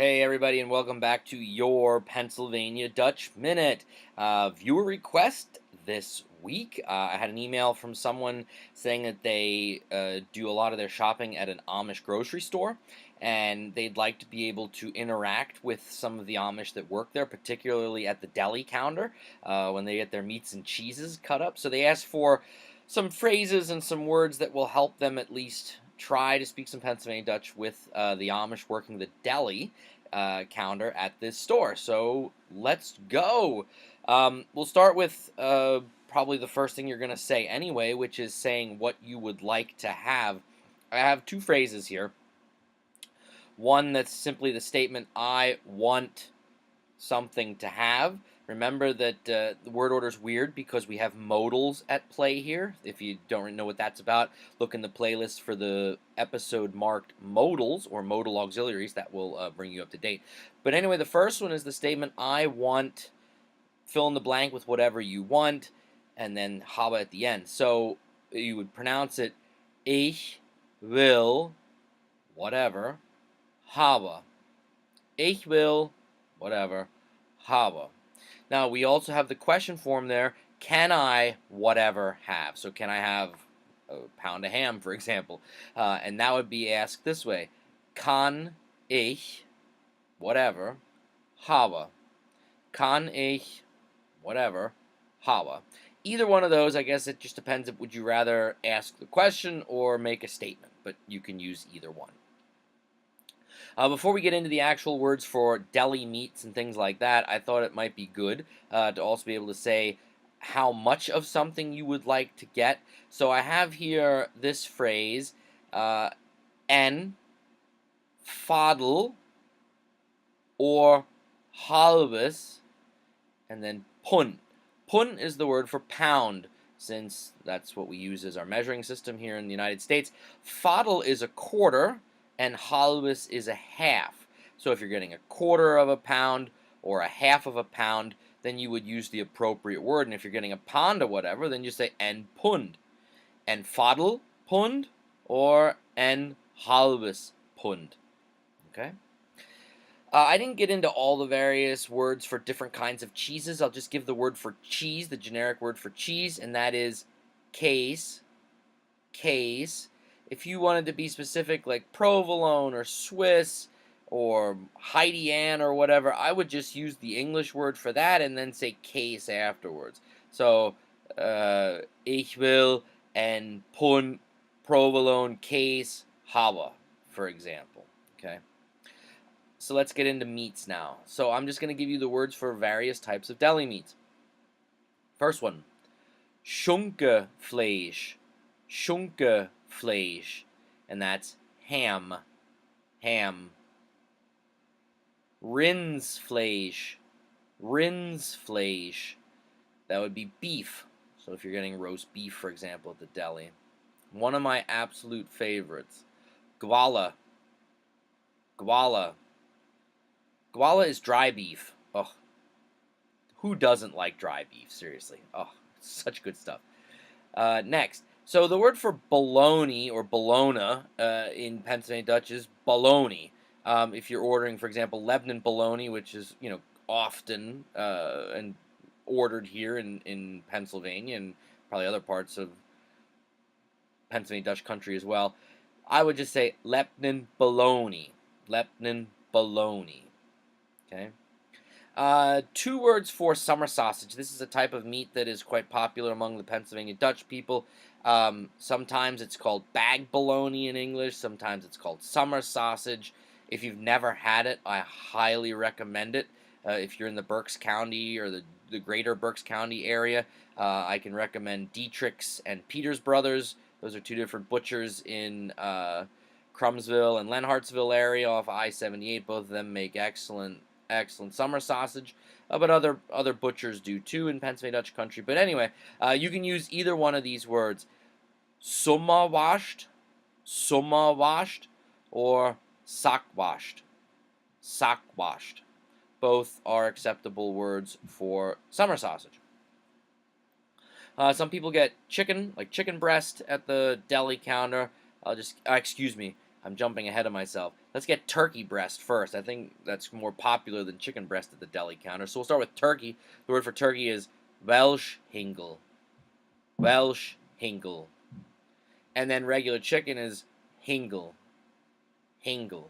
Hey, everybody, and welcome back to your Pennsylvania Dutch Minute. Viewer request this week. I had an email from someone saying that they do a lot of their shopping at an Amish grocery store, and they'd like to be able to interact with some of the Amish that work there, particularly at the deli counter when they get their meats and cheeses cut up. So they asked for some phrases and some words that will help them at least try to speak some Pennsylvania Dutch with the Amish working the deli counter at this store. So let's go. We'll start with probably the first thing you're going to say anyway, which is saying what you would like to have. I have two phrases here. One that's simply the statement, I want something to have. Remember that the word order is weird because we have modals at play here. If you don't know what that's about, look in the playlist for the episode marked modals or modal auxiliaries. That will bring you up to date. But anyway, the first one is the statement, I want, fill in the blank with whatever you want, and then haba at the end. So you would pronounce it, ich will, whatever, haba. Ich will, whatever, haba. Now, we also have the question form there, can I whatever have? So can I have a pound of ham, for example? And that would be asked this way, kann ich whatever habe? Kann ich whatever habe? Either one of those, I guess it just depends if would you rather ask the question or make a statement, but you can use either one. Before we get into the actual words for deli meats and things like that, I thought it might be good to also be able to say how much of something you would like to get. So I have here this phrase, en fadel or halbes, and then pund. Pund is the word for pound, since that's what we use as our measuring system here in the United States. Fadel is a quarter, and halbes is a half. So if you're getting a quarter of a pound or a half of a pound, then you would use the appropriate word. And if you're getting a pound or whatever, then you say en pund. En fadel pund or en halbes pund. Okay? I didn't get into all the various words for different kinds of cheeses. I'll just give the word for cheese, the generic word for cheese, and that is case. Case. If you wanted to be specific, like provolone or Swiss or Heidi Ann or whatever, I would just use the English word for that and then say case afterwards. So, ich will and pun provolone case habe, for example. Okay. So let's get into meats now. So I'm just going to give you the words for various types of deli meats. First one, Schunkefleisch. Schunkefleisch. And that's ham. Ham. Rindsfleisch. Rindsfleisch. That would be beef. So if you're getting roast beef, for example, at the deli. One of my absolute favorites, Gwala. Gwala. Gwala is dry beef. Oh, who doesn't like dry beef? Seriously. Oh, such good stuff. Next. So the word for bologna or bologna in Pennsylvania Dutch is bologna. If you're ordering, for example, Lebanon bologna, which is, often and ordered here in Pennsylvania and probably other parts of Pennsylvania Dutch country as well, I would just say Lebanon bologna. Lebanon bologna. Okay. Two words for summer sausage. This is a type of meat that is quite popular among the Pennsylvania Dutch people. Sometimes it's called bag bologna in English. Sometimes it's called summer sausage. If you've never had it, I highly recommend it. If you're in the Berks County or the greater Berks County area, I can recommend Dietrich's and Peters Brothers. Those are two different butchers in Crumsville and Lenhartsville area off I-78. Both of them make excellent summer sausage, but other butchers do too in Pennsylvania Dutch country. But anyway, you can use either one of these words, sommerwashed, or sackwashed, sackwashed. Both are acceptable words for summer sausage. Some people get chicken, like chicken breast at the deli counter. Excuse me, I'm jumping ahead of myself. Let's get turkey breast first. I think that's more popular than chicken breast at the deli counter. So we'll start with turkey. The word for turkey is Welsh Hingle. Welsh Hingle. And then regular chicken is Hingle. Hingle.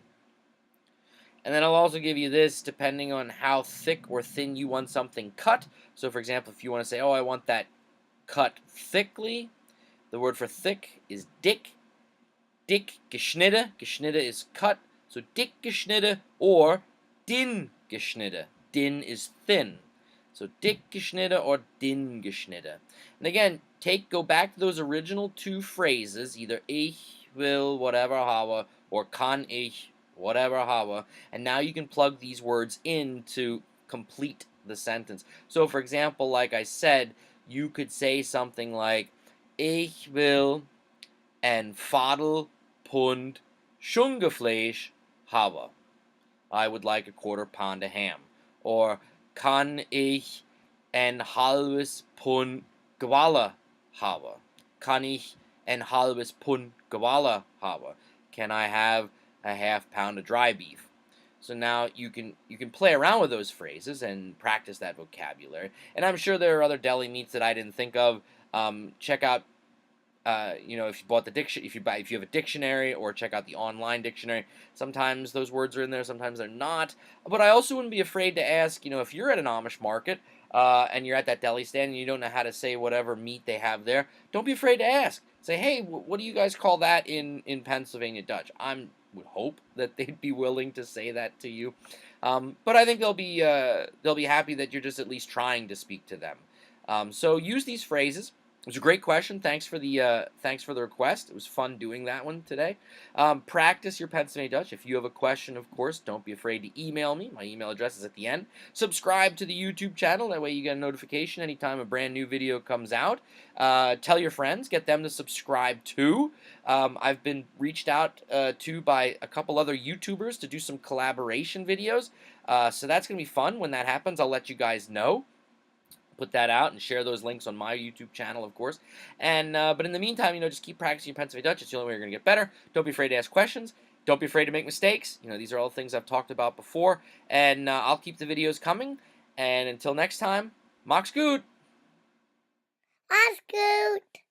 And then I'll also give you this depending on how thick or thin you want something cut. So for example, if you want to say, oh, I want that cut thickly, the word for thick is dick. Dick geschnitten. Geschnitten is cut. So dick geschnitten or dünn geschnitten. Dünn is thin. So dick geschnitten or dünn geschnitten. And again, go back to those original two phrases, either ich will whatever habe or kann ich whatever habe, and now you can plug these words in to complete the sentence. So for example, like I said, you could say something like ich will ein Viertelpfund Schungefleisch haben. I would like a quarter pound of ham. Or kann ich ein halbes Pfund Gewalla haben? Kann ich ein halbes Pfund Gewalla haben? Can I have a half pound of dry beef? So now you can play around with those phrases and practice that vocabulary. And I'm sure there are other deli meats that I didn't think of. Check out if you bought the if you have a dictionary, or check out the online dictionary. Sometimes those words are in there, sometimes they're not. But I also wouldn't be afraid to ask, if you're at an Amish market and you're at that deli stand and you don't know how to say whatever meat they have there, don't be afraid to ask. Say, hey, what do you guys call that in Pennsylvania Dutch? Would hope that they'd be willing to say that to you. But I think they'll be happy that you're just at least trying to speak to them. So use these phrases. It was a great question. Thanks for the request. It was fun doing that one today. Practice your Pennsylvania Dutch. If you have a question, of course, don't be afraid to email me. My email address is at the end. Subscribe to the YouTube channel. That way you get a notification anytime a brand new video comes out. Tell your friends. Get them to subscribe too. I've been reached out to by a couple other YouTubers to do some collaboration videos. So that's going to be fun. When that happens, I'll let you guys know. Put that out and share those links on my YouTube channel, of course. And but in the meantime, just keep practicing your Pennsylvania Dutch. It's the only way you're going to get better. Don't be afraid to ask questions. Don't be afraid to make mistakes. These are all things I've talked about before. And I'll keep the videos coming. And until next time, Max gut. Mach's gut.